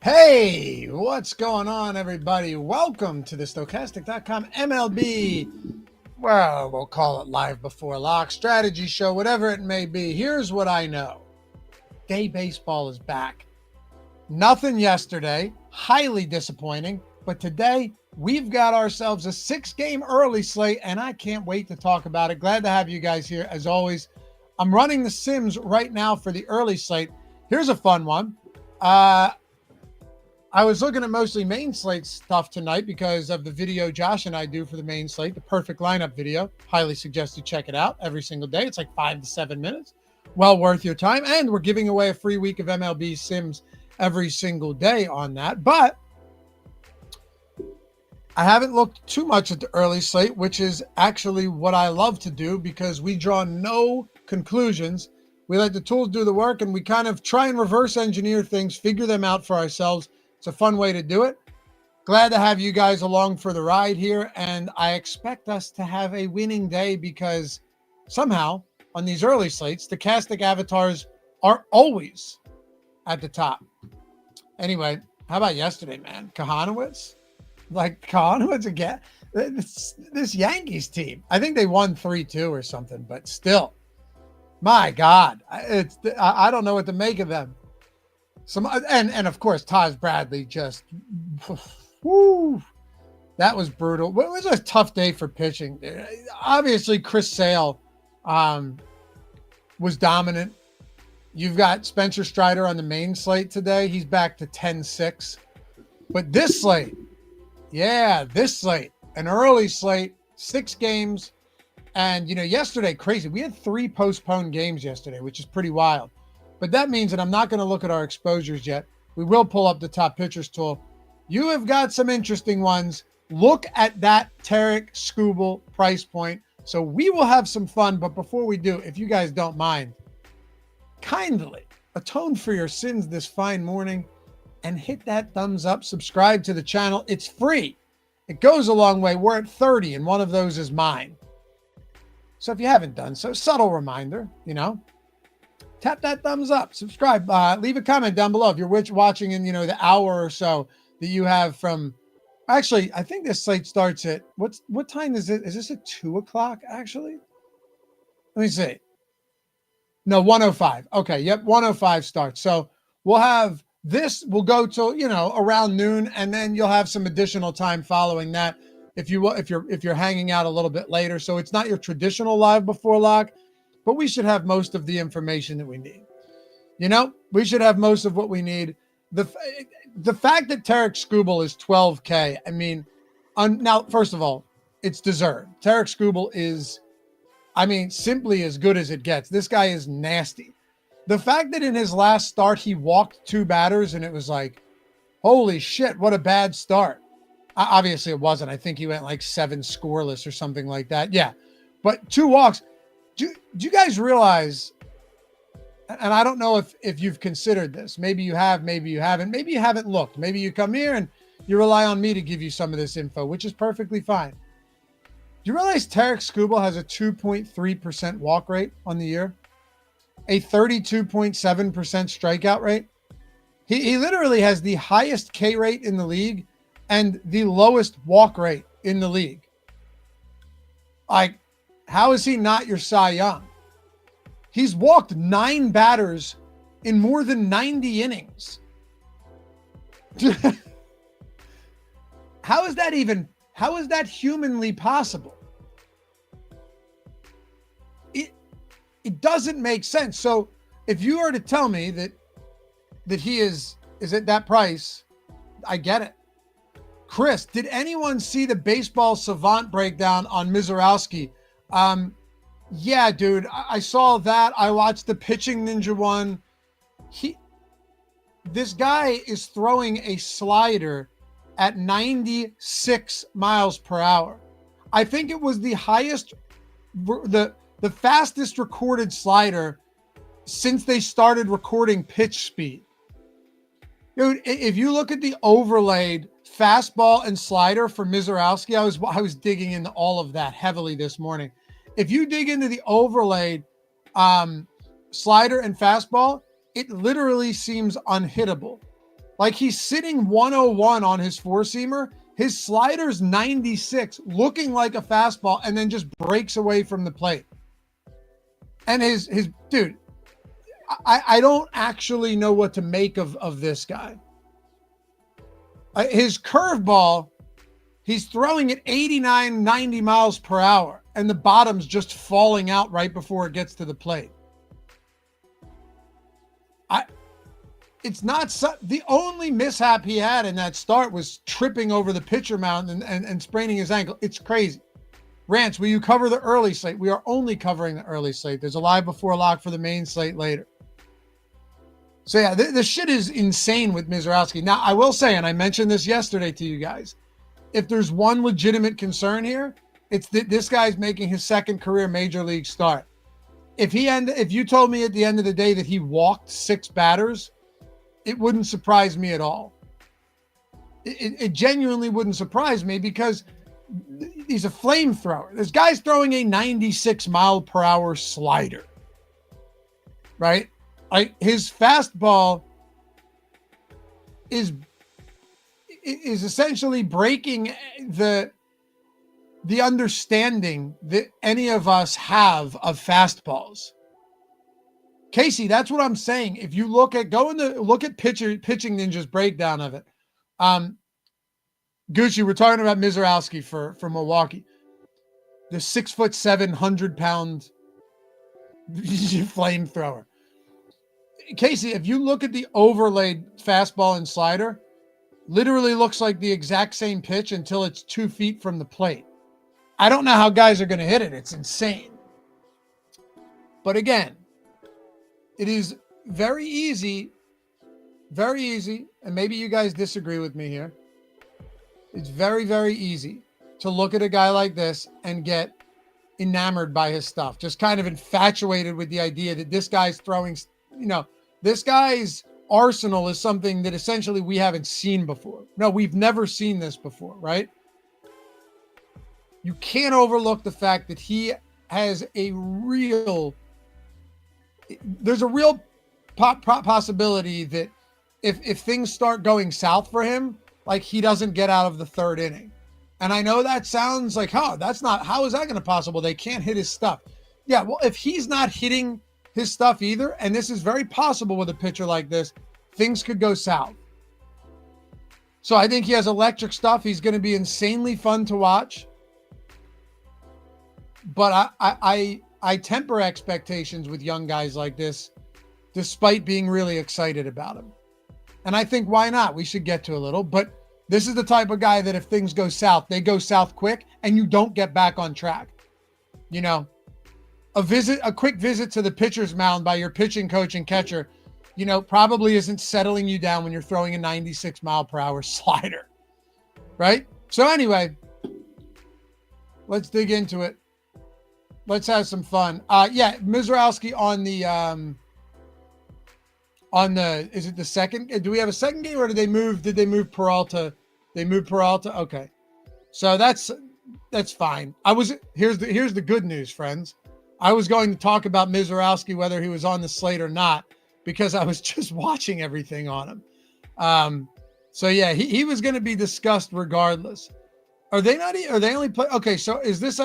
Hey, what's going on, everybody? Welcome to the Stokastic.com MLB, well, we'll call it live before lock, strategy show, whatever it may be. Here's what I know. Day baseball is back. Nothing yesterday, highly disappointing, but today we've got ourselves a 6-game early slate, and I can't wait to talk about it. Glad to have you guys here, as always. I'm running the Sims right now for the early slate. Here's a fun one. I was looking at mostly main slate stuff tonight because of the video Josh and I do for the main slate, the perfect lineup video. Highly suggest you check it out every single day. It's like 5 to 7 minutes. Well worth your time. And we're giving away a free week of MLB Sims every single day on that. But I haven't looked too much at the early slate, which is actually what I love to do because we draw no conclusions. We let the tools do the work and we kind of try and reverse engineer things, figure them out for ourselves. It's a fun way to do it. Glad to have you guys along for the ride here. And I expect us to have a winning day because somehow on these early slates, the Stokastic avatars are always at the top. Anyway, how about yesterday, man? Kahanowitz? Like Kahanowitz again? This Yankees team. I think they won 3-2 or something, but still, my God, I don't know what to make of them. And of course, Taj Bradley just, whoo, that was brutal. It was a tough day for pitching. Obviously, Chris Sale was dominant. You've got Spencer Strider on the main slate today. He's back to 10-6. But this slate, an early slate, 6 games. And, yesterday, crazy. We had 3 postponed games yesterday, which is pretty wild. But that means that I'm not going to look at our exposures yet. We will pull up the top pitchers tool. You have got some interesting ones. Look at that Tarek Skubal price point. So we will have some fun. But before we do, if you guys don't mind, kindly atone for your sins this fine morning and hit that thumbs up. Subscribe to the channel. It's free. It goes a long way. We're at 30 and one of those is mine. So if you haven't done so, subtle reminder, tap that thumbs up, subscribe, leave a comment down below if you're watching in, the hour or so that you have from, actually, I think this slate starts at, what time is it? Is this at 2 o'clock actually? Let me see. No, 1:05. Okay. Yep. 1:05 starts. So we'll have this, we'll go till, around noon, and then you'll have some additional time following that if you're hanging out a little bit later. So it's not your traditional live before lock, but we should have most of the information that we need. We should have most of what we need. The fact that Tarek Skubal is 12K, I mean, now, first of all, it's deserved. Tarek Skubal is, simply as good as it gets. This guy is nasty. The fact that in his last start, he walked 2 batters and it was like, holy shit, what a bad start. Obviously, it wasn't. I think he went like 7 scoreless or something like that. Yeah, but 2 walks. Do you guys realize, and I don't know if you've considered this, maybe you have, maybe you haven't, maybe you haven't looked, maybe you come here and you rely on me to give you some of this info, which is perfectly fine. Do you realize Tarek Skubal has a 2.3% walk rate on the year, a 32.7% strikeout rate? He literally has the highest K rate in the league and the lowest walk rate in the league. Like, how is he not your Cy Young? He's walked 9 batters in more than 90 innings. How is that humanly possible? It doesn't make sense. So if you were to tell me that he is at that price, I get it. Chris, did anyone see the baseball savant breakdown on Miserowski? Yeah, dude, I saw that. I watched the pitching ninja one. This guy is throwing a slider at 96 miles per hour. I think it was the highest, the fastest recorded slider since they started recording pitch speed. Dude, if you look at the overlaid fastball and slider for Miserowski, I was digging into all of that heavily this morning. If you dig into the overlaid slider and fastball, it literally seems unhittable. Like he's sitting 101 on his four-seamer. His slider's 96, looking like a fastball, and then just breaks away from the plate. And his dude, I don't actually know what to make of this guy. His curveball, he's throwing at 89, 90 miles per hour, and the bottom's just falling out right before it gets to the plate. It's not the only mishap he had in that start was tripping over the pitcher mound and spraining his ankle. It's crazy. Rance, will you cover the early slate? We are only covering the early slate. There's a live before lock for the main slate later. So yeah, the shit is insane with Miserowski. Now, I will say, and I mentioned this yesterday to you guys, if there's one legitimate concern here, it's that this guy's making his second career major league start. If you told me at the end of the day that he walked 6 batters, it wouldn't surprise me at all. It genuinely wouldn't surprise me because he's a flamethrower. This guy's throwing a 96 mile per hour slider, right? His fastball is essentially breaking the understanding that any of us have of fastballs. Casey, that's what I'm saying. If you look at Pitching Ninja's breakdown of it. Gucci, we're talking about Miserowski for Milwaukee. The 6'7", 100-pound flamethrower. Casey, if you look at the overlaid fastball and slider, literally looks like the exact same pitch until it's 2 feet from the plate. I don't know how guys are going to hit it. It's insane. But again, it is very easy, and maybe you guys disagree with me here. It's very, very easy to look at a guy like this and get enamored by his stuff, just kind of infatuated with the idea that this guy's throwing, this guy's arsenal is something that essentially we haven't seen before. No, we've never seen this before, right? You can't overlook the fact that he has there's a real possibility that if things start going south for him, like he doesn't get out of the 3rd inning. And I know that sounds like, how is that going to possible? They can't hit his stuff. Yeah, well, if he's not hitting his stuff either, and this is very possible with a pitcher like this, things could go south. So I think he has electric stuff. He's going to be insanely fun to watch. But I temper expectations with young guys like this, despite being really excited about him. And I think, why not? We should get to a little. But this is the type of guy that if things go south, they go south quick and you don't get back on track. A quick visit to the pitcher's mound by your pitching coach and catcher, probably isn't settling you down when you're throwing a 96 mile per hour slider. Right? So anyway, let's dig into it. Let's have some fun. Miserowski is it the second? Do we have a second game or did they move Peralta? They moved Peralta. Okay. So that's fine. Here's the good news, friends. I was going to talk about Miserowski, whether he was on the slate or not, because I was just watching everything on him. So yeah, he was going to be discussed regardless. Are they only play? Okay. So is this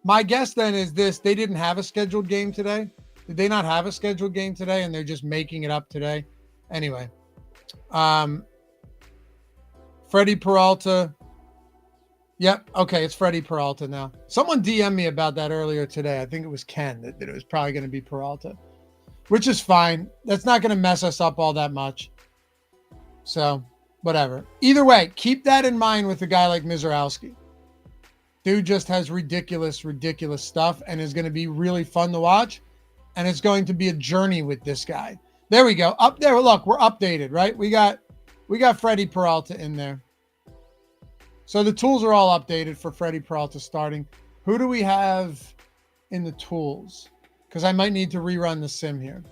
my guess then is this, they didn't have a scheduled game today. Did they not have a scheduled game today and they're just making it up today? Anyway, Freddy Peralta. Yep. Okay. It's Freddy Peralta now. Someone DM'd me about that earlier today. I think it was Ken that it was probably going to be Peralta, which is fine. That's not going to mess us up all that much. So whatever. Either way, keep that in mind with a guy like Miserowski. Dude just has ridiculous stuff and is going to be really fun to watch. And it's going to be a journey with this guy. There we go. Up there. Look, we're updated, right? We got Freddy Peralta in there. So the tools are all updated for Freddy Peralta starting. Who do we have in the tools? Because I might need to rerun the sim here.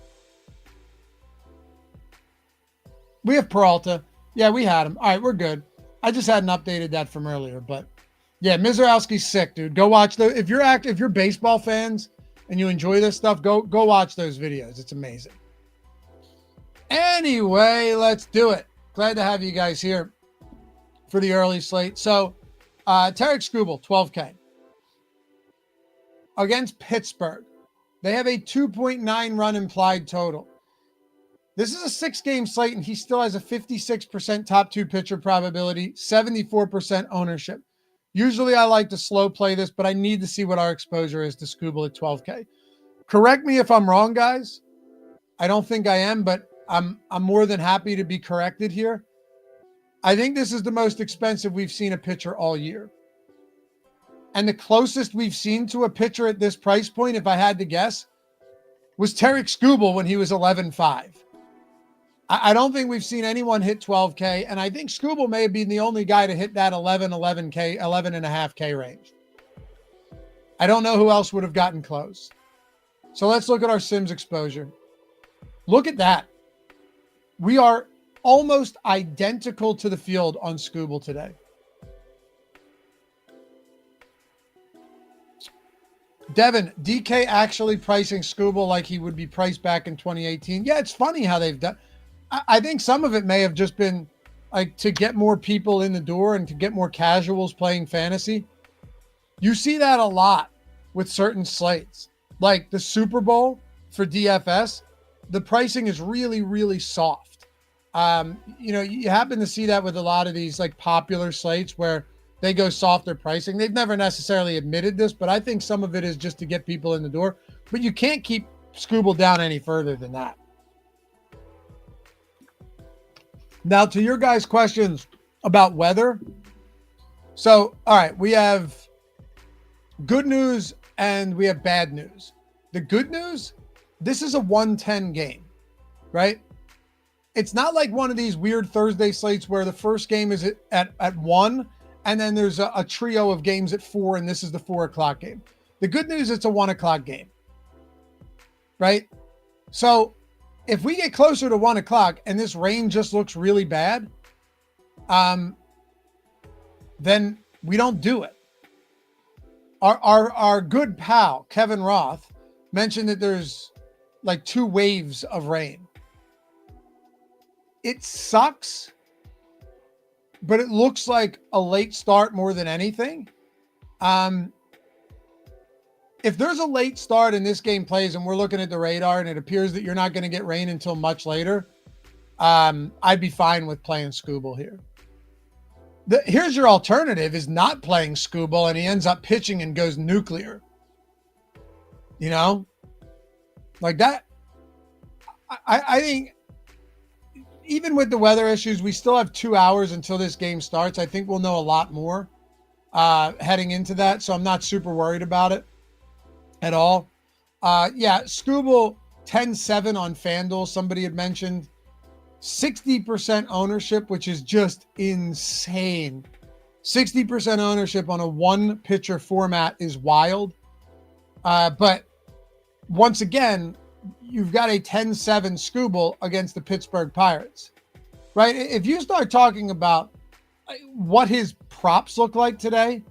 We have Peralta. Yeah, we had him. All right, we're good. I just hadn't updated that from earlier, but yeah, Miserowski's sick, dude. Go watch if you're baseball fans and you enjoy this stuff, go watch those videos. It's amazing. Anyway, let's do it. Glad to have you guys here for the early slate. So, Tarek Skubal, 12K. Against Pittsburgh. They have a 2.9 run implied total. This is a 6-game slate, and he still has a 56% top 2 pitcher probability, 74% ownership. Usually I like to slow play this, but I need to see what our exposure is to Skubal at 12K. Correct me if I'm wrong, guys. I don't think I am, but I'm more than happy to be corrected here. I think this is the most expensive we've seen a pitcher all year. And the closest we've seen to a pitcher at this price point, if I had to guess, was Tarek Skubal when he was 11.5. I don't think we've seen anyone hit 12K, and I think Skubal may have been the only guy to hit that 11.5K range. I don't know who else would have gotten close. So let's look at our Sims exposure. Look at that. We are almost identical to the field on Skubal today. Devin, DK actually pricing Skubal like he would be priced back in 2018. Yeah, it's funny how they've done. I think some of it may have just been like to get more people in the door and to get more casuals playing fantasy. You see that a lot with certain slates. Like the Super Bowl for DFS, the pricing is really, really soft. You happen to see that with a lot of these like popular slates where they go softer pricing. They've never necessarily admitted this, but I think some of it is just to get people in the door. But you can't keep Skubal down any further than that. Now, to your guys' questions about weather. So, all right, we have good news and we have bad news. The good news, this is a 110 game, right? It's not like one of these weird Thursday slates where the first game is at 1 and then there's a trio of games at 4 and this is the 4 o'clock game. The good news, it's a 1 o'clock game, right? So if we get closer to 1 o'clock and this rain just looks really bad, then we don't do it. Our good pal, Kevin Roth, mentioned that there's like 2 waves of rain. It sucks, but it looks like a late start more than anything. If there's a late start and this game plays and we're looking at the radar and it appears that you're not going to get rain until much later, I'd be fine with playing Skubal here. Here's your alternative is not playing Skubal and he ends up pitching and goes nuclear. You know? Like that. I think even with the weather issues, we still have 2 hours until this game starts. I think we'll know a lot more heading into that. So I'm not super worried about it at all. Yeah, Skubal 10-7 on FanDuel. Somebody had mentioned 60% ownership, which is just insane. 60% ownership on a 1-pitcher format is wild. But once again, you've got a 10-7 Skubal against the Pittsburgh Pirates, right? If you start talking about what his props look like today,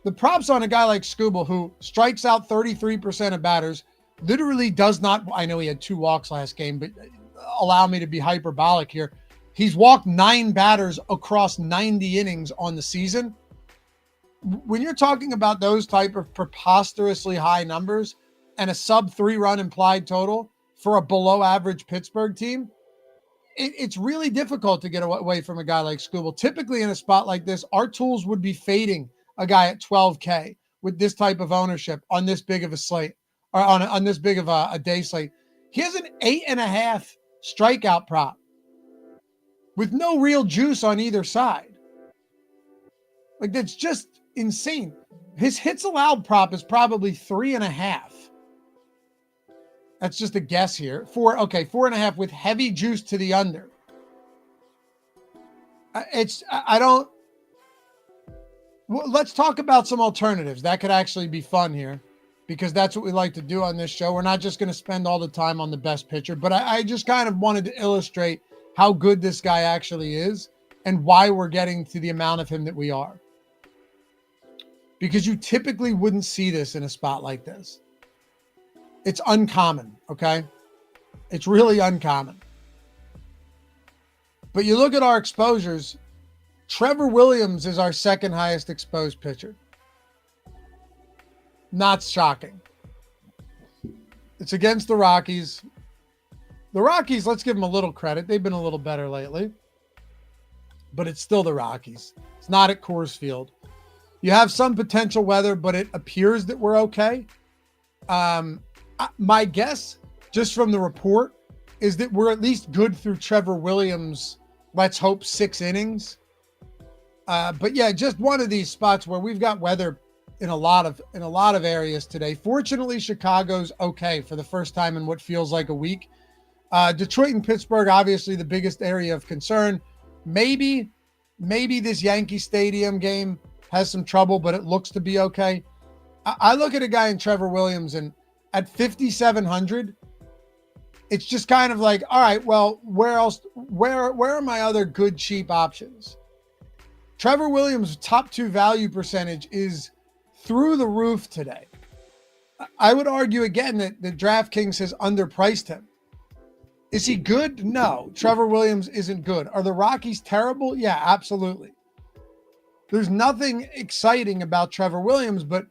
the props on a guy like Skubal who strikes out 33% of batters, literally does not, I know he had 2 walks last game, but allow me to be hyperbolic here. He's walked 9 batters across 90 innings on the season. When you're talking about those type of preposterously high numbers and a sub 3-run implied total for a below average Pittsburgh team, it's really difficult to get away from a guy like Skubal. Typically in a spot like this, our tools would be fading a guy at 12K with this type of ownership on this big of a slate or on this big of a day slate. He has an 8.5 strikeout prop with no real juice on either side. Like that's just insane. His hits allowed prop is probably 3.5. That's just a guess here. 4.5 with heavy juice to the under. Let's talk about some alternatives. That could actually be fun here because that's what we like to do on this show. We're not just going to spend all the time on the best pitcher, but I just kind of wanted to illustrate how good this guy actually is and why we're getting to the amount of him that we are. Because you typically wouldn't see this in a spot like this. It's uncommon, okay? It's really uncommon. But you look at our exposures, Trevor Williams is our second highest exposed pitcher. Not shocking. It's against the Rockies. The Rockies, let's give them a little credit. They've been a little better lately. But it's still the Rockies. It's not at Coors Field. You have some potential weather, but it appears that we're okay. My guess, just from the report, is that we're at least good through Trevor Williams, let's hope 6 innings. But yeah, just one of these spots where we've got weather in a lot of areas today. Fortunately, Chicago's okay for the first time in what feels like a week. Detroit and Pittsburgh, obviously the biggest area of concern. Maybe this Yankee Stadium game has some trouble, but it looks to be okay. I look at a guy in Trevor Williams, and at 5,700, it's just kind of like, all right, well, where are my other good cheap options? Trevor Williams' top 2 value percentage is through the roof today. I would argue again that DraftKings has underpriced him. Is he good? No. Trevor Williams isn't good. Are the Rockies terrible? Yeah, absolutely. There's nothing exciting about Trevor Williams, but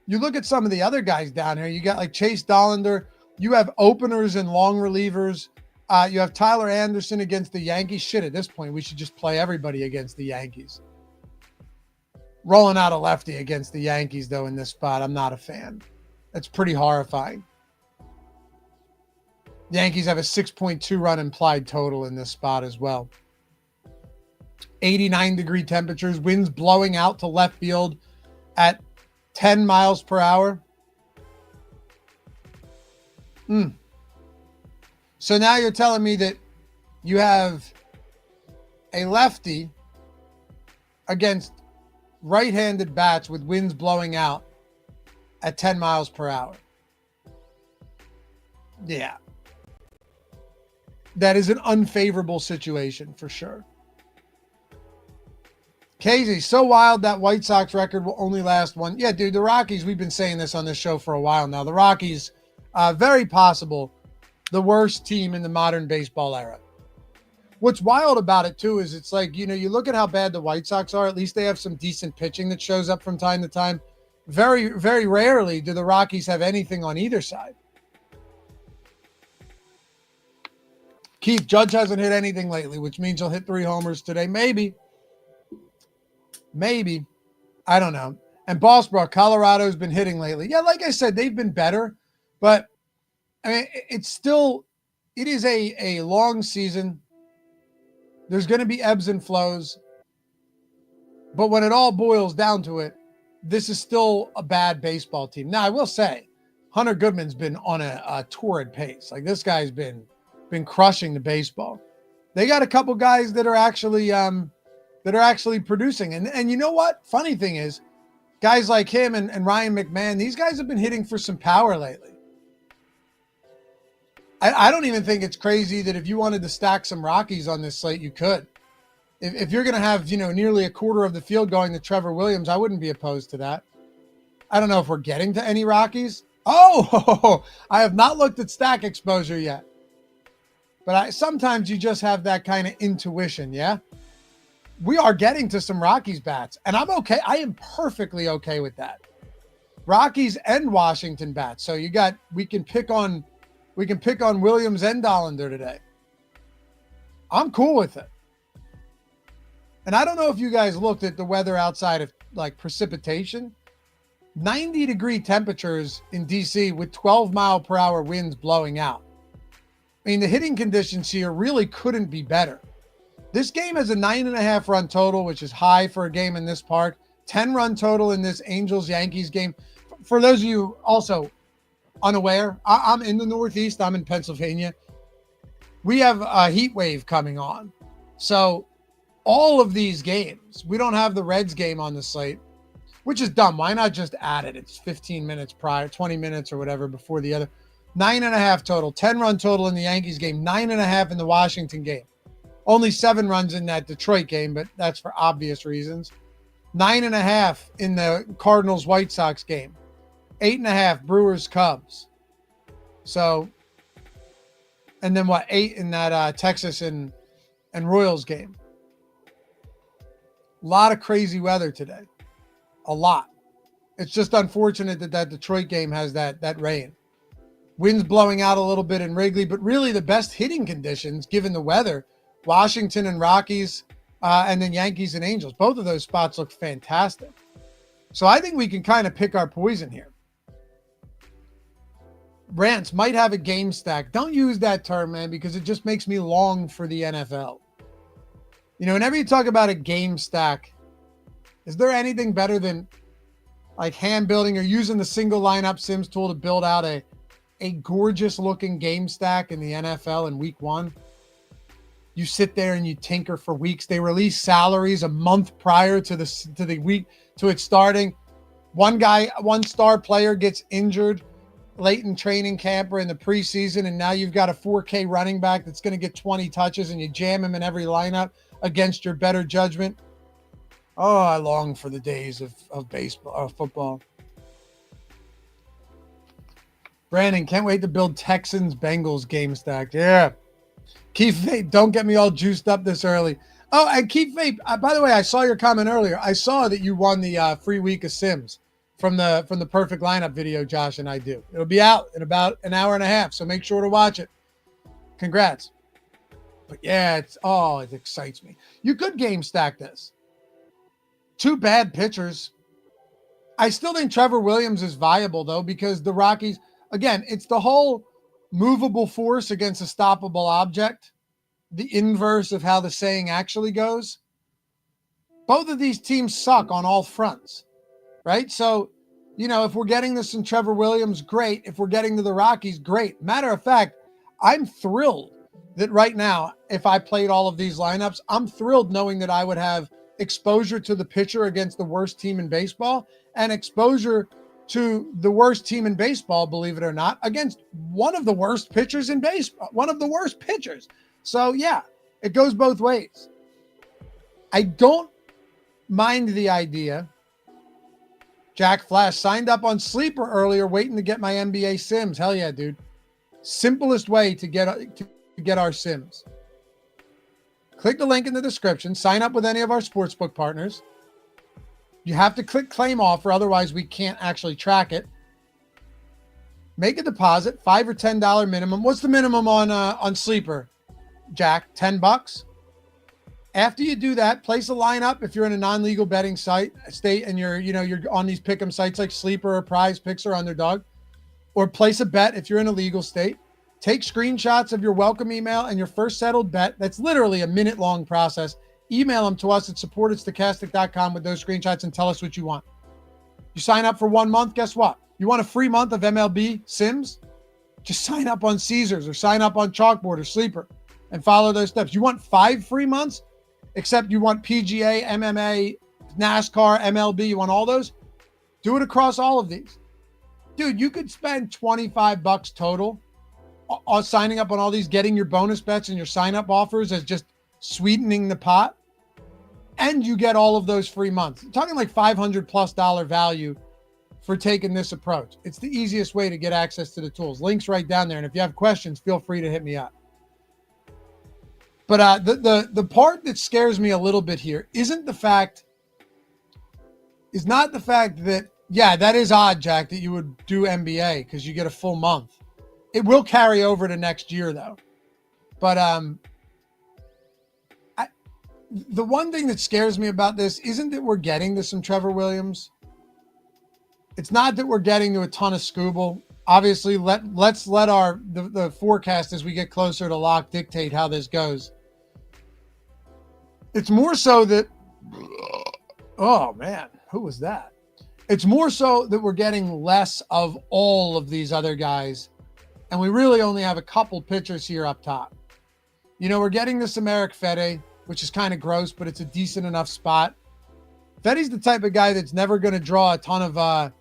you look at some of the other guys down here. You got like Chase Dollander. You have openers and long relievers. You have Tyler Anderson against the Yankees. Shit, at this point, we should just play everybody against the Yankees. Rolling out a lefty against the Yankees, though, in this spot, I'm not a fan. That's pretty horrifying. The Yankees have a 6.2 run implied total in this spot as well. 89-degree temperatures, winds blowing out to left field at 10 miles per hour. So now you're telling me that you have a lefty against right-handed bats with winds blowing out at 10 miles per hour. Yeah. That is an unfavorable situation for sure. Casey, so wild that White Sox record will only last one. Yeah, dude, the Rockies, we've been saying this on this show for a while now. The Rockies, very possible the worst team in the modern baseball era. What's wild about it, too, is it's like, you know, you look at how bad the White Sox are. At least they have some decent pitching that shows up from time to time. Very, very rarely do the Rockies have anything on either side. Keith, Judge hasn't hit anything lately, which means he'll hit 3 homers today. Maybe. I don't know. And Bossbrook, Colorado's been hitting lately. Yeah, like I said, they've been better. But, I mean, it is a long season. There's going to be ebbs and flows. But when it all boils down to it, this is still a bad baseball team. Now, I will say, Hunter Goodman's been on a torrid pace. Like, this guy's been crushing the baseball. They got a couple guys that are actually producing. And you know what? Funny thing is, guys like him and Ryan McMahon, these guys have been hitting for some power lately. I don't even think it's crazy that if you wanted to stack some Rockies on this slate, you could. If you're going to have, you know, nearly a quarter of the field going to Trevor Williams, I wouldn't be opposed to that. I don't know if we're getting to any Rockies. Oh, I have not looked at stack exposure yet. But sometimes you just have that kind of intuition, yeah? We are getting to some Rockies bats, and I'm okay. I am perfectly okay with that. Rockies and Washington bats. So we can pick on Williams and Dollander today. I'm cool with it. And I don't know if you guys looked at the weather outside of like precipitation. 90-degree temperatures in DC with 12-mile-per-hour winds blowing out. I mean, the hitting conditions here really couldn't be better. This game has a 9.5 run total, which is high for a game in this park. 10 run total in this Angels-Yankees game. For those of you also unaware, I'm in the Northeast. I'm in Pennsylvania. We have a heat wave coming on. So all of these games, we don't have the Reds game on the slate, which is dumb. Why not just add it? It's 15 minutes prior, 20 minutes or whatever before the other. 9.5 total, 10 run total in the Yankees game, 9.5 in the Washington game. Only 7 runs in that Detroit game, but that's for obvious reasons. 9.5 in the Cardinals White Sox game. 8.5 Brewers Cubs. So, and then 8 in that Texas and and Royals game. A lot of crazy weather today. A lot. It's just unfortunate that that Detroit game has that rain. Winds blowing out a little bit in Wrigley, but really the best hitting conditions, given the weather, Washington and Rockies, and then Yankees and Angels. Both of those spots look fantastic. So I think we can kind of pick our poison here. Rants might have a game stack. Don't use that term, man, because it just makes me long for the NFL. You know, whenever you talk about a game stack, is there anything better than like hand building or using the single lineup Sims tool to build out a gorgeous looking game stack in the NFL in week 1? You sit there and you tinker for weeks. They release salaries a month prior to the week to it starting. One star player gets injured late in training camp or in the preseason, and now you've got a 4K running back that's going to get 20 touches, and you jam him in every lineup against your better judgment. Oh, I long for the days of baseball, football. Brandon, can't wait to build Texans-Bengals game stack. Yeah. Keith Vape, don't get me all juiced up this early. Oh, and Keith Vape, by the way, I saw your comment earlier. I saw that you won the free week of Sims from the perfect lineup video Josh and I do. It'll be out in about an hour and a half, so make sure to watch it. Congrats. But yeah, it excites me. You could game stack this. 2 bad pitchers. I still think Trevor Williams is viable, though, because the Rockies, again, it's the whole movable force against a stoppable object, the inverse of how the saying actually goes. Both of these teams suck on all fronts, right? So, you know, if we're getting this in Trevor Williams, great. If we're getting to the Rockies, great. Matter of fact, I'm thrilled that right now, if I played all of these lineups, I'm thrilled knowing that I would have exposure to the pitcher against the worst team in baseball and exposure to the worst team in baseball, believe it or not, against one of the worst pitchers in baseball, one of the worst pitchers. So yeah, it goes both ways. I don't mind the idea. Jack Flash signed up on Sleeper earlier, waiting to get my NBA Sims. Hell yeah, dude. Simplest way to get our Sims. Click the link in the description. Sign up with any of our sportsbook partners. You have to click claim offer, otherwise we can't actually track it. Make a deposit, $5 or $10 minimum. What's the minimum on Sleeper, Jack? $10? After you do that, place a lineup if you're in a non-legal betting state and you're on these pick'em sites like Sleeper or Prize Picks or Underdog, or place a bet if you're in a legal state. Take screenshots of your welcome email and your first settled bet. That's literally a minute-long process. Email them to us at support@stokastic.com with those screenshots and tell us what you want. You sign up for 1 month, guess what? You want a free month of MLB Sims? Just sign up on Caesars or sign up on Chalkboard or Sleeper and follow those steps. You want 5 free months, except you want PGA, MMA, NASCAR, MLB. You want all those? Do it across all of these. Dude, you could spend $25 total on signing up on all these, getting your bonus bets and your sign-up offers as just sweetening the pot, and you get all of those free months. I'm talking like $500+ value for taking this approach. It's the easiest way to get access to the tools. Links right down there. And if you have questions, feel free to hit me up. But the part that scares me a little bit here is not the fact that, yeah, that is odd, Jack, that you would do NBA because you get a full month. It will carry over to next year, though. But the one thing that scares me about this isn't that we're getting to some Trevor Williams. It's not that we're getting to a ton of Skubal. Obviously, let's let the forecast as we get closer to lock dictate how this goes. It's more so that, oh man, who was that? It's more so that we're getting less of all of these other guys, and we really only have a couple pitchers here up top. You know, we're getting this Eric Fedde, which is kind of gross, but it's a decent enough spot. Fedde's the type of guy that's never going to draw a ton of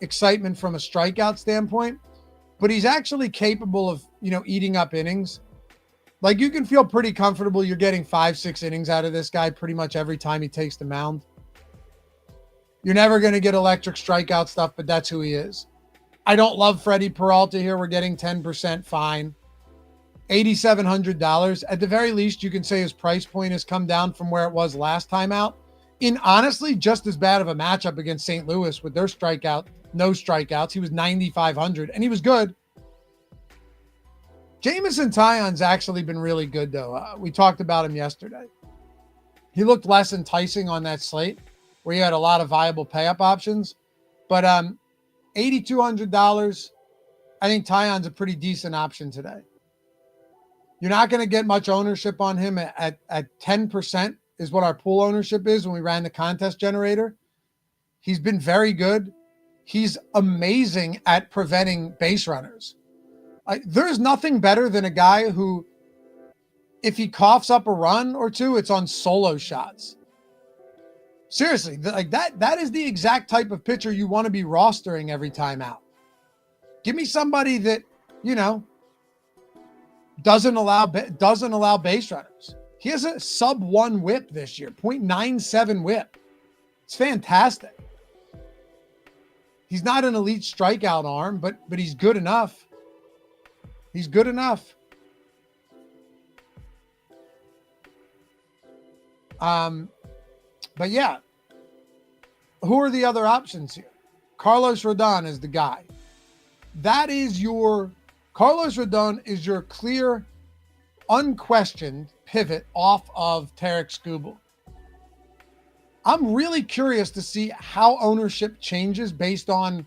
excitement from a strikeout standpoint, but he's actually capable of, eating up innings. Like, you can feel pretty comfortable you're getting 5-6 innings out of this guy pretty much every time he takes the mound. You're never going to get electric strikeout stuff, but that's who he is. I don't love Freddy Peralta here. We're getting 10%, fine. $8,700. At the very least, you can say his price point has come down from where it was last time out. In honestly, just as bad of a matchup against St. Louis with their no strikeouts. He was 9,500 and he was good. Jameson Taillon's actually been really good though. We talked about him yesterday. He looked less enticing on that slate where he had a lot of viable pay-up options, but $8,200. I think Taillon's a pretty decent option today. You're not going to get much ownership on him at 10% is what our pool ownership is when we ran the contest generator. He's been very good. He's amazing at preventing base runners. There's nothing better than a guy who, if he coughs up a run or two, it's on solo shots. Seriously, like that is the exact type of pitcher you want to be rostering every time out. Give me somebody that, doesn't allow base runners. He has a sub 1 whip this year, 0.97 whip. It's fantastic. He's not an elite strikeout arm, but he's good enough. He's good enough. But yeah, who are the other options here? Carlos Rodon is the guy. Carlos Rodon is your clear, unquestioned pivot off of Tarik Skubal. I'm really curious to see how ownership changes based on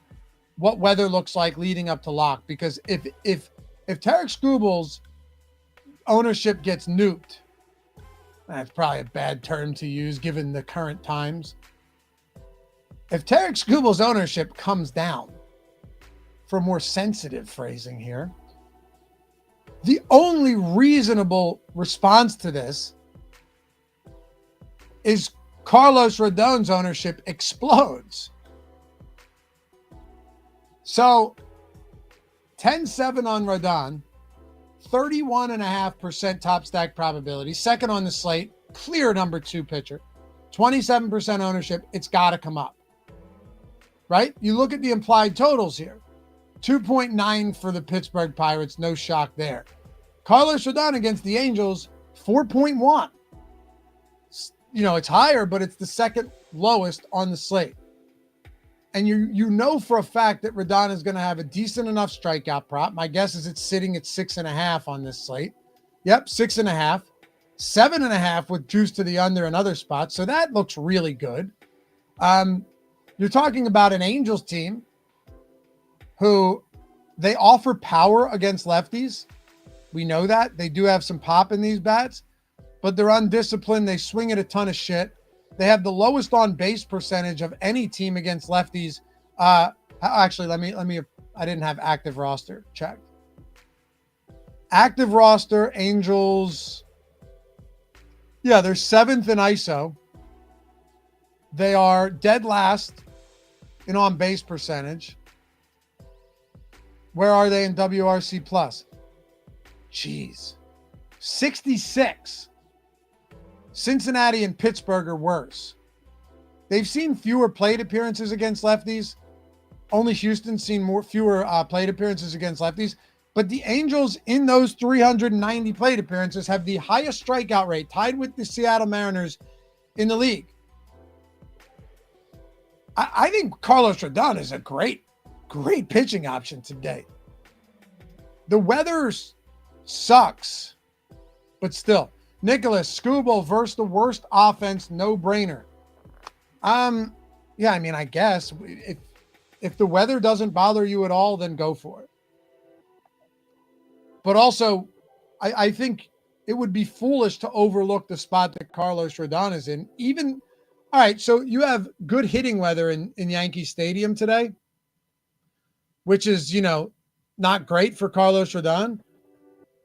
what weather looks like leading up to lock. Because if Tarik Skubal's ownership gets nuked, that's probably a bad term to use given the current times. If Tarik Skubal's ownership comes down, for more sensitive phrasing here, the only reasonable response to this is Carlos Rodon's ownership explodes. So 10-7 on Rodon, 31.5% top stack probability, second on the slate, clear number 2 pitcher, 27% ownership. It's got to come up, right? You look at the implied totals here. 2.9 for the Pittsburgh Pirates. No shock there. Carlos Rodon against the Angels, 4.1. It's higher, but it's the second lowest on the slate. And you know for a fact that Rodon is going to have a decent enough strikeout prop. My guess is it's sitting at 6.5 on this slate. Yep, 6.5. 7.5 with juice to the under and other spots. So that looks really good. You're talking about an Angels team who they offer power against lefties. We know that. They do have some pop in these bats, but they're undisciplined. They swing at a ton of shit. They have the lowest on base percentage of any team against lefties. Actually, let me, I didn't have active roster checked. Active roster, Angels. Yeah, they're 7th in ISO. They are dead last in on base percentage. Where are they in WRC plus? Jeez. 66. Cincinnati and Pittsburgh are worse. They've seen fewer plate appearances against lefties. Only Houston's seen fewer plate appearances against lefties. But the Angels in those 390 plate appearances have the highest strikeout rate, tied with the Seattle Mariners in the league. I think Carlos Rodon is a great pitching option today. The weather sucks, but still. Nicholas, Skubal versus the worst offense, no brainer. Yeah, I mean, I guess if the weather doesn't bother you at all, then go for it. But also, I think it would be foolish to overlook the spot that Carlos Rodon is in. All right, so you have good hitting weather in Yankee Stadium today, which is, not great for Carlos Rodon.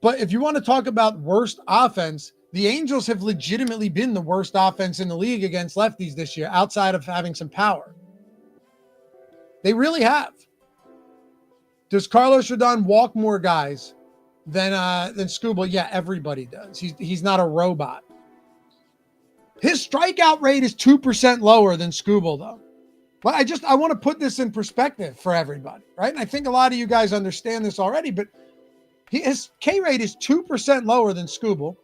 But if you want to talk about worst offense, the Angels have legitimately been the worst offense in the league against lefties this year, outside of having some power. They really have. Does Carlos Rodon walk more guys than Skubal? Yeah, everybody does. He's not a robot. His strikeout rate is 2% lower than Skubal, though. Well, I want to put this in perspective for everybody, right? And I think a lot of you guys understand this already, but His K rate is 2% lower than Skubal.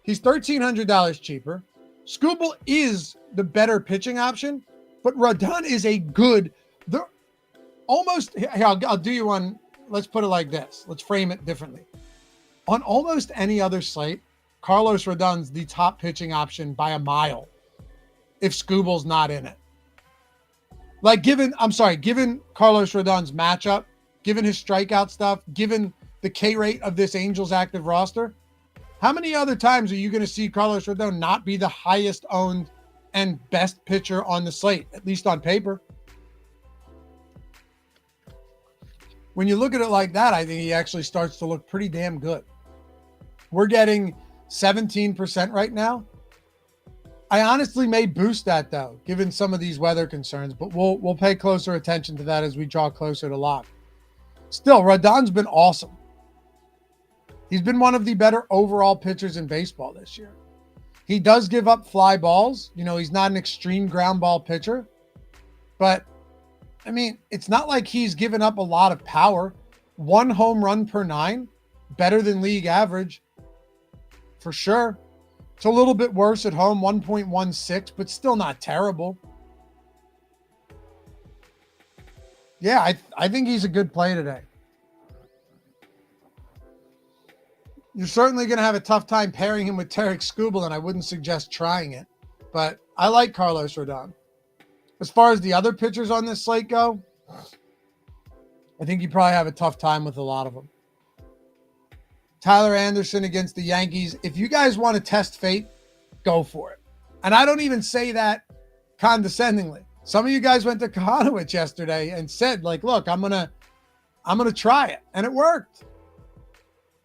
He's $1,300 cheaper. Skubal is the better pitching option, but Rodon is a good. They're almost. Here, I'll do you one. Let's put it like this. Let's frame it differently. On almost any other slate, Carlos Rodon's the top pitching option by a mile if Skubal's not in it. Like given Carlos Rodon's matchup, given his strikeout stuff, given the K rate of this Angels active roster, how many other times are you going to see Carlos Rodon not be the highest owned and best pitcher on the slate, at least on paper? When you look at it like that, I think he actually starts to look pretty damn good. We're getting 17% right now. I honestly may boost that though, given some of these weather concerns, but we'll pay closer attention to that as we draw closer to lock. Still, Rodon's been awesome. He's been one of the better overall pitchers in baseball this year. He does give up fly balls. You know, he's not an extreme ground ball pitcher, but I mean, it's not like he's given up a lot of power. 1 home run per 9, better than league average for sure. It's a little bit worse at home, 1.16, but still not terrible. Yeah, I think he's a good play today. You're certainly going to have a tough time pairing him with Tarek Skubal, and I wouldn't suggest trying it. But I like Carlos Rodon. As far as the other pitchers on this slate go, I think you probably have a tough time with a lot of them. Tyler Anderson against the Yankees. If you guys want to test fate, go for it. And I don't even say that condescendingly. Some of you guys went to Kahanowicz yesterday and said, like, look, I'm gonna try it. And it worked.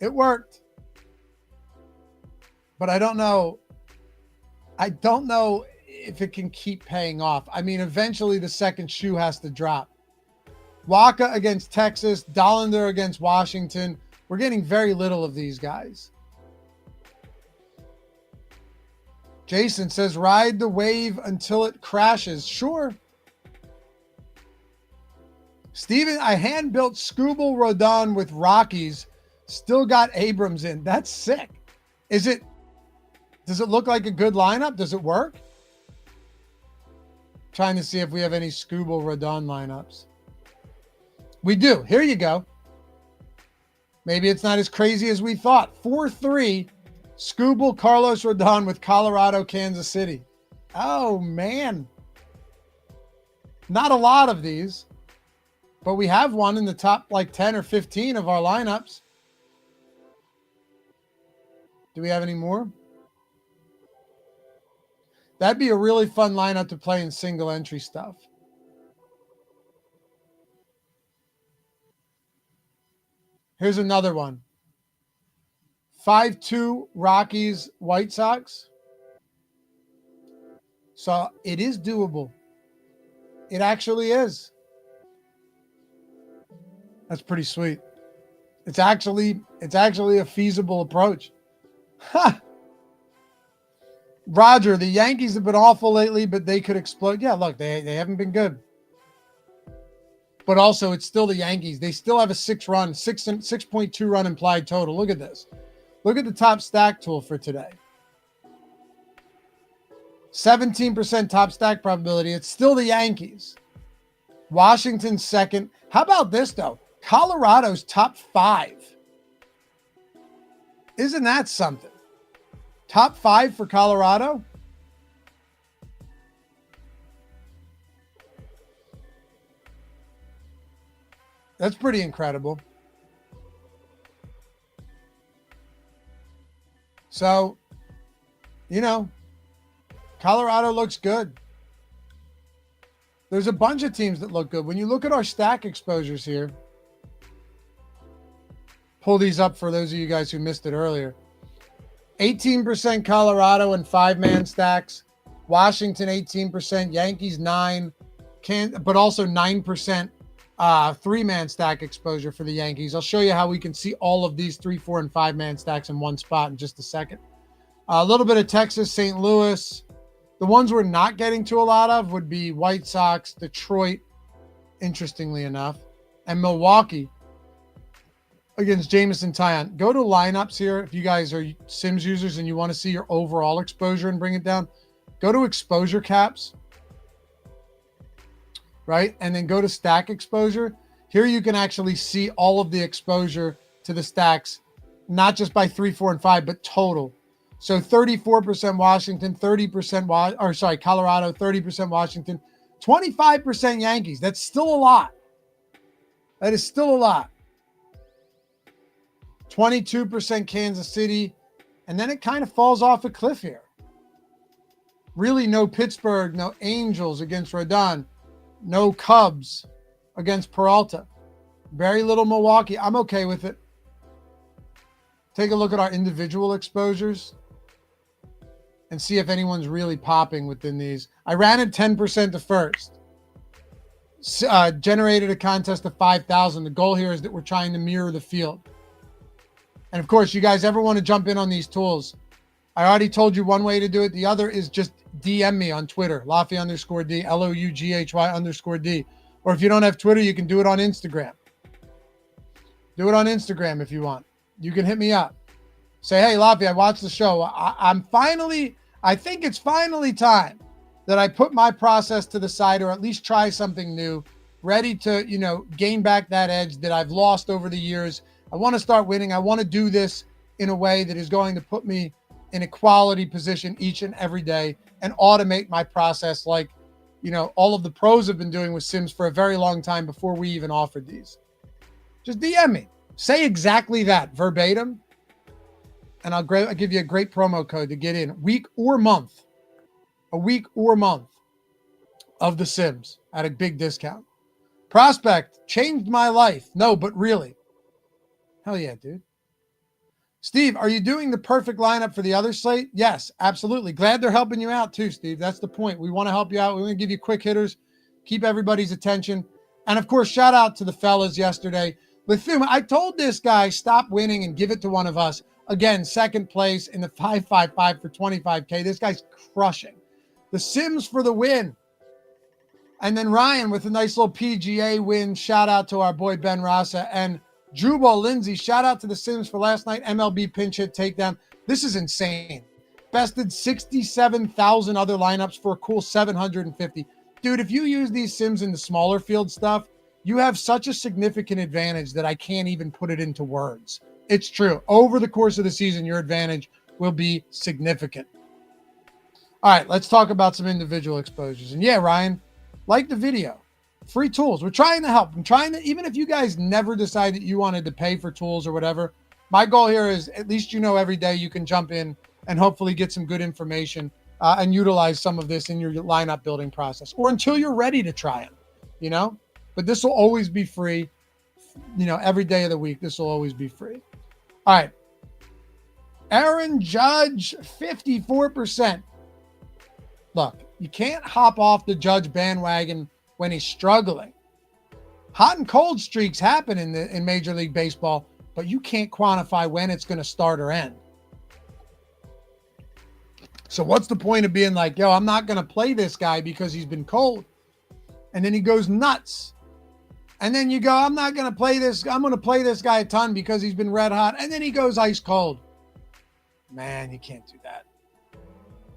It worked. But I don't know if it can keep paying off. I mean, eventually the second shoe has to drop. Waka against Texas, Dollander against Washington. We're getting very little of these guys. Jason says, ride the wave until it crashes. Sure. Steven, I hand-built Skubal Rodon with Rockies. Still got Abrams in. That's sick. Does it look like a good lineup? Does it work? Trying to see if we have any Skubal Rodon lineups. We do. Here you go. Maybe it's not as crazy as we thought. 4-3, Skubal, Carlos Rodon with Colorado, Kansas City. Oh, man. Not a lot of these, but we have one in the top like 10 or 15 of our lineups. Do we have any more? That'd be a really fun lineup to play in single entry stuff. Here's another one. 5-2 Rockies, White Sox. So it is doable. It actually is. That's pretty sweet. It's actually a feasible approach. Ha! Roger, the Yankees have been awful lately, but they could explode. Yeah, look, they haven't been good. But also, it's still the Yankees. They still have a 6.2 run implied total. Look at this. Look at the top stack tool for today. 17% top stack probability. It's still the Yankees. Washington second. How about this, though? Colorado's top 5. Isn't that something? Top 5 for Colorado? That's pretty incredible. So, you know, Colorado looks good. There's a bunch of teams that look good. When you look at our stack exposures here, pull these up for those of you guys who missed it earlier. 18% Colorado and 5-man stacks. Washington 18%, Yankees 9, but also 9% 3-man stack exposure for the Yankees. I'll show you how we can see all of these 3, 4, and 5-man stacks in one spot in just a second. A little bit of Texas, St. Louis. The ones we're not getting to a lot of would be White Sox, Detroit, interestingly enough, and Milwaukee. against Jamison Tyon. Go to lineups here. If you guys are Sims users and you want to see your overall exposure and bring it down, go to exposure caps, right? And then go to stack exposure. Here you can actually see all of the exposure to the stacks, not just by 3, 4, and 5, but total. So 34% Washington, 30% Colorado, 30% Washington, 25% Yankees. That's still a lot. That is still a lot. 22% Kansas City. And then it kind of falls off a cliff here. Really no Pittsburgh, no Angels against Rodon, no Cubs against Peralta. Very little Milwaukee. I'm okay with it. Take a look at our individual exposures and see if anyone's really popping within these. I ran it 10% to first. Generated a contest of 5,000. The goal here is that we're trying to mirror the field. And of course, you guys ever want to jump in on these tools, I already told you one way to do it. The other is just DM me on Twitter, Laffy_D, LOUGHY_D. Or if you don't have Twitter, you can do it on Instagram. Do it on Instagram if you want. You can hit me up. Say, hey, Laffy, I watched the show. I think it's finally time that I put my process to the side or at least try something new, ready to, gain back that edge that I've lost over the years. I want to start winning. I want to do this in a way that is going to put me in a quality position each and every day and automate my process like, all of the pros have been doing with Sims for a very long time before we even offered these. Just DM me. Say exactly that verbatim, and I'll give you a great promo code to get in. A week or month of the Sims at a big discount. Prospect changed my life. No, but really. Hell yeah, dude. Steve, are you doing the perfect lineup for the other slate? Yes, absolutely. Glad they're helping you out too, Steve. That's the point. We want to help you out. We want to give you quick hitters, keep everybody's attention. And of course, shout out to the fellas yesterday. Lithuma, I told this guy, stop winning and give it to one of us. Again, second place in the 555 for 25K. This guy's crushing. The Sims for the win. And then Ryan with a nice little PGA win. Shout out to our boy Ben Rasa. And Jubal Lindsay, shout out to the Sims for last night. MLB pinch hit takedown. This is insane. Bested 67,000 other lineups for a cool 750. Dude, if you use these Sims in the smaller field stuff, you have such a significant advantage that I can't even put it into words. It's true. Over the course of the season, your advantage will be significant. All right, let's talk about some individual exposures. And yeah, Ryan, like the video. Free tools. We're trying to help. I'm trying to, even if you guys never decide that you wanted to pay for tools or whatever, my goal here is at least every day you can jump in and hopefully get some good information and utilize some of this in your lineup building process or until you're ready to try it, But this will always be free, every day of the week. This will always be free. All right. Aaron Judge, 54%. Look, you can't hop off the Judge bandwagon when he's struggling. Hot and cold streaks happen in Major League Baseball, but you can't quantify when it's going to start or end. So what's the point of being like, I'm not going to play this guy because he's been cold. And then he goes nuts. And then you go, I'm not going to play this. I'm going to play this guy a ton because he's been red hot. And then he goes ice cold. Man, you can't do that.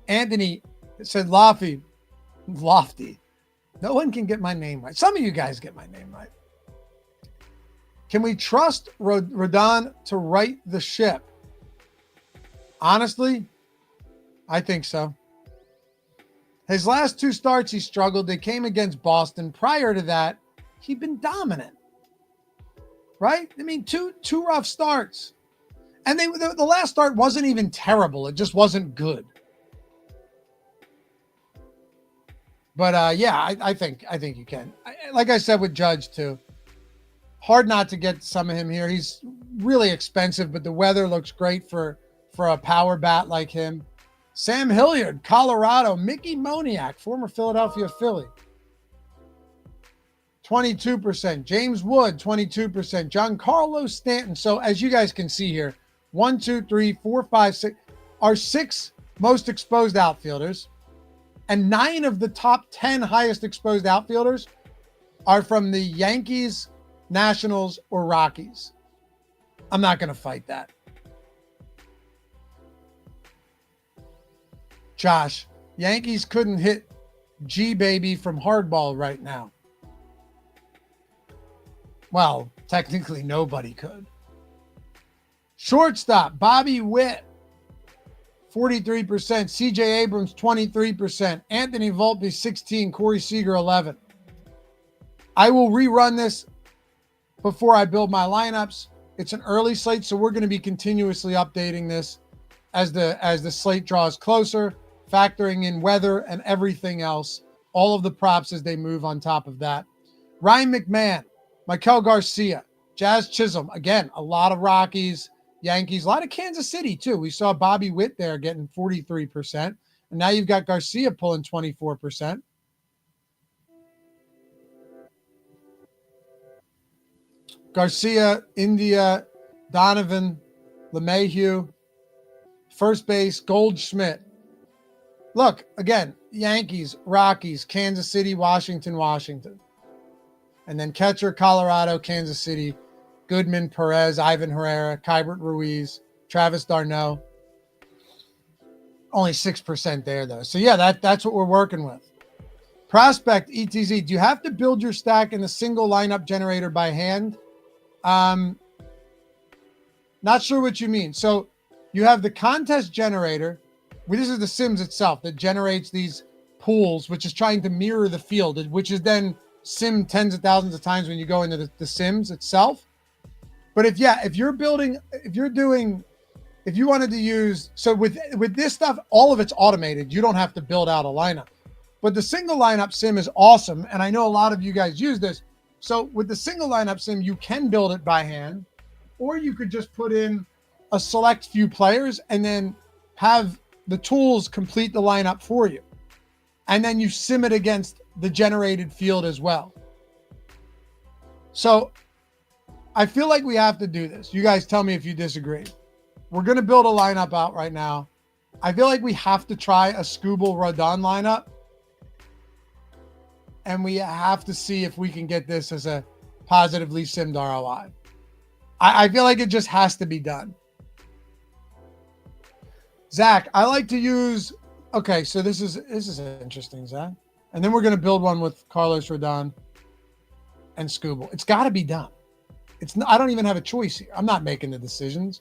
Anthony said Lofty. No one can get my name right. Some of you guys get my name right. Can we trust Rodon to right the ship? Honestly, I think so. His last 2 starts, he struggled. They came against Boston. Prior to that, he'd been dominant. Right? I mean, two rough starts. And the last start wasn't even terrible. It just wasn't good. But I think you can. Like I said with Judge too, hard not to get some of him here. He's really expensive, but the weather looks great for a power bat like him. Sam Hilliard, Colorado. Mickey Moniak, former Philadelphia Philly, 22%. James Wood, 22%. Giancarlo Stanton. So as you guys can see here, 1, 2, 3, 4, 5, 6, our 6 most exposed outfielders. And 9 of the top 10 highest exposed outfielders are from the Yankees, Nationals, or Rockies. I'm not going to fight that. Josh, Yankees couldn't hit G-Baby from hardball right now. Well, technically nobody could. Shortstop, Bobby Witt, 43%. CJ Abrams, 23%. Anthony Volpe, 16%. Corey Seager, 11%. I will rerun this before I build my lineups. It's an early slate, so we're going to be continuously updating this as the slate draws closer, factoring in weather and everything else, all of the props as they move on top of that. Ryan McMahon, Maikel Garcia, Jazz Chisholm. Again, a lot of Rockies, Yankees, a lot of Kansas City too. We saw Bobby Witt there getting 43%. And now you've got Garcia pulling 24%. Garcia, India, Donovan, LeMahieu, first base, Goldschmidt. Look, again, Yankees, Rockies, Kansas City, Washington. And then catcher, Colorado, Kansas City, Goodman, Perez, Ivan Herrera, Kybert Ruiz, Travis d'Arnaud. Only 6% there, though. So, yeah, that's what we're working with. Prospect, ETZ. Do you have to build your stack in a single lineup generator by hand? Not sure what you mean. So, you have the contest generator. This is the Sims itself that generates these pools, which is trying to mirror the field, which is then sim tens of thousands of times when you go into the Sims itself. But if you wanted to use, so with this stuff, all of it's automated. You don't have to build out a lineup. But the single lineup sim is awesome. And I know a lot of you guys use this. So with the single lineup sim, you can build it by hand, or you could just put in a select few players and then have the tools complete the lineup for you. And then you sim it against the generated field as well. So I feel like we have to do this. You guys tell me if you disagree. We're going to build a lineup out right now. I feel like we have to try a Skubal Rodon lineup. And we have to see if we can get this as a positively simmed ROI. I feel like it just has to be done. Zach, I like to use, okay, so this is interesting, Zach. And then we're going to build one with Carlos Rodon and Skubal. It's got to be done. I don't even have a choice here. I'm not making the decisions.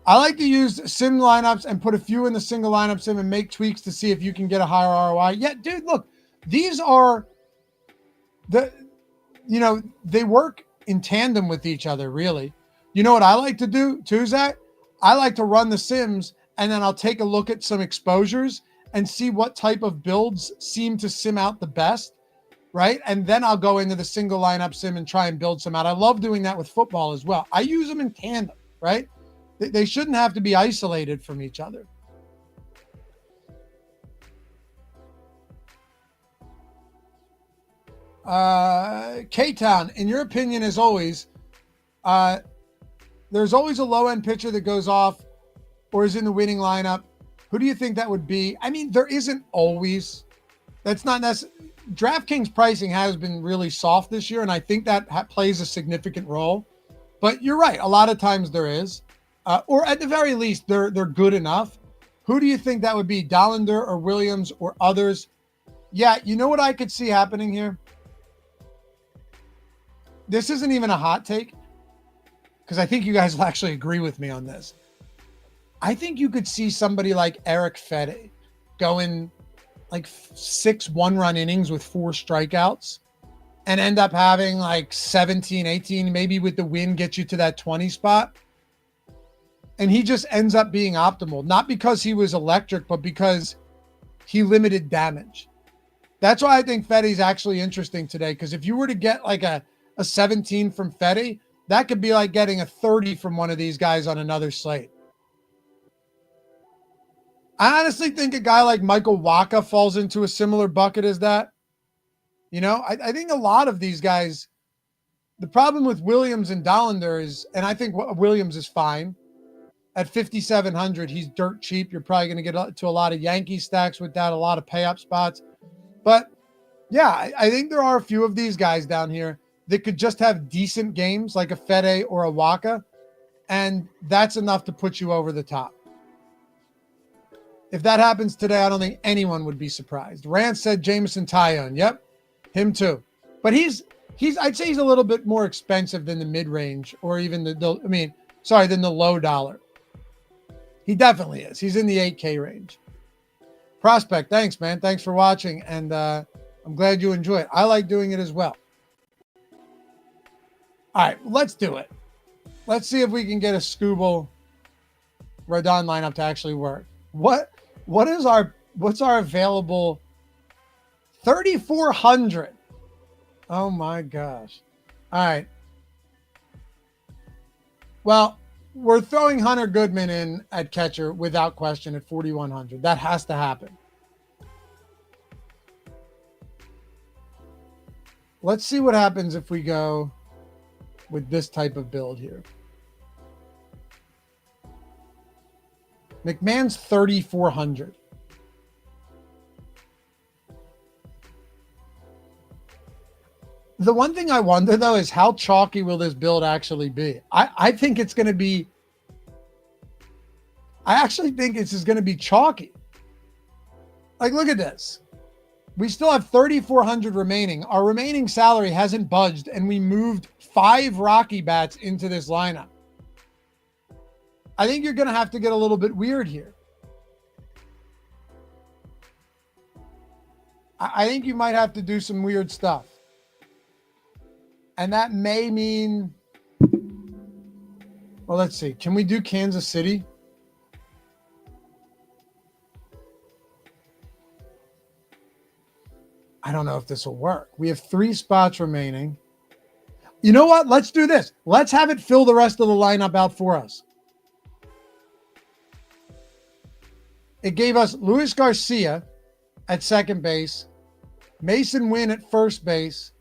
I like to use sim lineups and put a few in the single lineup sim and make tweaks to see if you can get a higher ROI. Yeah, dude, look, these are they work in tandem with each other, really. You know what I like to do too, Zach? I like to run the sims and then I'll take a look at some exposures and see what type of builds seem to sim out the best, right? And then I'll go into the single lineup sim and try and build some out. I love doing that with football as well. I use them in tandem, right? They shouldn't have to be isolated from each other. K-Town, in your opinion, as always, there's always a low-end pitcher that goes off or is in the winning lineup. Who do you think that would be? I mean, there isn't always. That's not necessary. DraftKings pricing has been really soft this year, and I think that plays a significant role. But you're right. A lot of times there is. Or at the very least, they're good enough. Who do you think that would be? Dollander or Williams or others? Yeah, you know what I could see happening here? This isn't even a hot take, because I think you guys will actually agree with me on this. I think you could see somebody like Eric Fedde going like 6 one-run innings with 4 strikeouts and end up having like 17, 18, maybe with the win get you to that 20 spot. And he just ends up being optimal, not because he was electric, but because he limited damage. That's why I think Fedde's actually interesting today, because if you were to get like a 17 from Fedde, that could be like getting a 30 from one of these guys on another slate. I honestly think a guy like Michael Wacha falls into a similar bucket as that. You know, I think a lot of these guys, the problem with Williams and Dollander is, and I think Williams is fine. At 5,700, he's dirt cheap. You're probably going to get to a lot of Yankee stacks with that, a lot of pay up spots. But yeah, I think there are a few of these guys down here that could just have decent games like a Fedde or a Wacha. and that's enough to put you over the top. If that happens today, I don't think anyone would be surprised. Rance said Jameson Taillon. Yep, him too. But I'd say he's a little bit more expensive than the mid-range, or even than the low dollar. He definitely is. He's in the 8K range. Prospect, thanks, man. Thanks for watching, and I'm glad you enjoy it. I like doing it as well. All right, let's do it. Let's see if we can get a Skubal Rodon lineup to actually work. What's our available 3,400? Oh my gosh. All right. Well, we're throwing Hunter Goodman in at catcher without question at 4,100. That has to happen. Let's see what happens if we go with this type of build here. McMahon's 3,400. The one thing I wonder, though, is how chalky will this build actually be? I think it's going to be... I actually think this is going to be chalky. Like, look at this. We still have 3,400 remaining. Our remaining salary hasn't budged, and we moved 5 Rocky bats into this lineup. I think you're going to have to get a little bit weird here. I think you might have to do some weird stuff. And that may mean... Well, let's see. Can we do Kansas City? I don't know if this will work. We have 3 spots remaining. You know what? Let's do this. Let's have it fill the rest of the lineup out for us. It gave us Luis Garcia at second base, Mason Wynn at first base.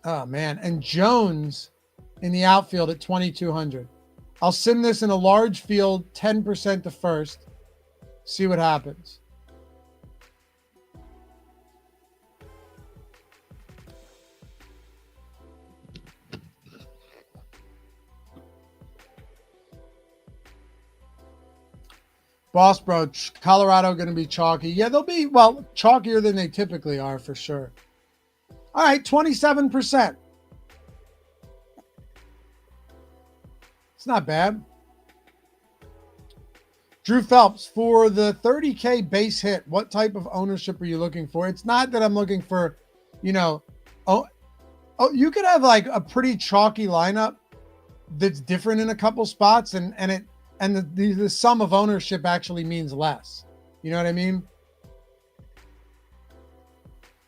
Oh, man. And Jones in the outfield at 2,200. I'll sim this in a large field, 10% to first. See what happens. Boss Bro, Colorado going to be chalky. Yeah, they'll be, well, chalkier than they typically are for sure. All right, 27%. It's not bad. Drew Phelps, for the 30K base hit, what type of ownership are you looking for? It's not that I'm looking for, you could have like a pretty chalky lineup that's different in a couple spots, and the sum of ownership actually means less. You know what I mean?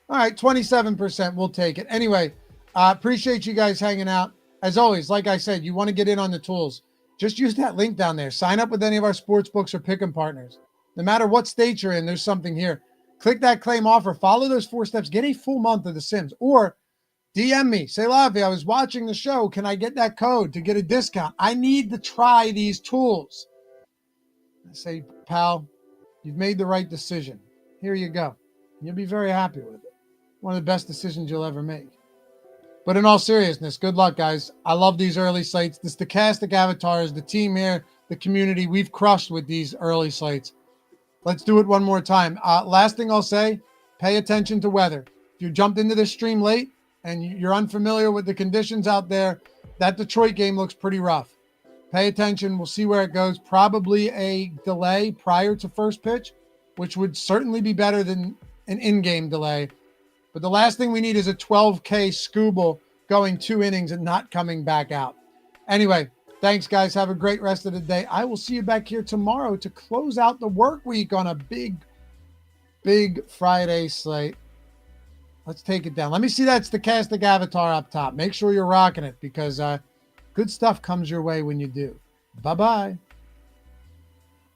All right, 27%. We'll take it. Anyway, appreciate you guys hanging out. As always, like I said, you want to get in on the tools. Just use that link down there. Sign up with any of our sports books or pick'em partners. No matter what state you're in, there's something here. Click that claim offer. Follow those 4 steps. Get a full month of the Sims. Or DM me. Say, Lavi, I was watching the show. Can I get that code to get a discount? I need to try these tools. I say, pal, you've made the right decision. Here you go. You'll be very happy with it. One of the best decisions you'll ever make. But in all seriousness, good luck, guys. I love these early slates. The Stokastic avatars, the team here, the community, we've crushed with these early slates. Let's do it one more time. Last thing I'll say, pay attention to weather. If you jumped into this stream late and you're unfamiliar with the conditions out there, that Detroit game looks pretty rough. Pay attention. We'll see where it goes. Probably a delay prior to first pitch, which would certainly be better than an in-game delay. But the last thing we need is a 12K Skubal going 2 innings and not coming back out. Anyway, thanks, guys. Have a great rest of the day. I will see you back here tomorrow to close out the work week on a big Friday slate. Let's take it down. Let me see that Stokastic avatar up top. Make sure you're rocking it because good stuff comes your way when you do. Bye-bye.